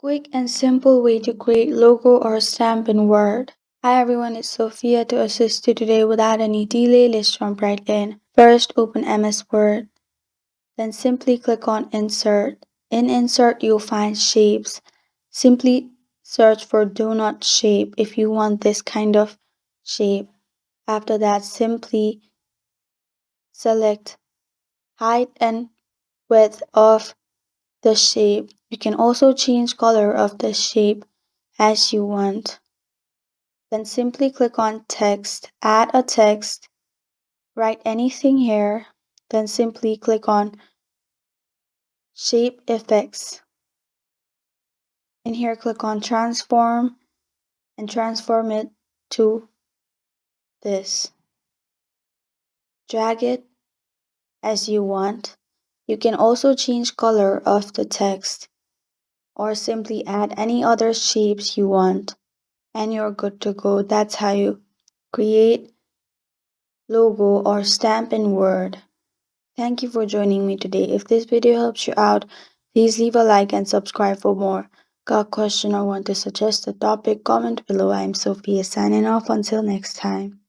Quick and simple way to create logo or stamp in Word. Hi everyone, it's Sophia to assist you today without any delay. Let's jump right in. First, open MS Word. Then simply click on Insert. In Insert, you'll find shapes. Simply search for donut shape if you want this kind of shape. After that, simply select height and width of the shape. You can also change color of the shape as you want. Then simply click on Text, add a text, write anything here, then simply click on Shape Effects. In here click on Transform and transform it to this. Drag it as you want. You can also change color of the text or simply add any other shapes you want and you're good to go. That's how you create logo or stamp in Word. Thank you for joining me today. If this video helps you out, please leave a like and subscribe for more. Got a question or want to suggest a topic? Comment below. I'm Sophia signing off until next time.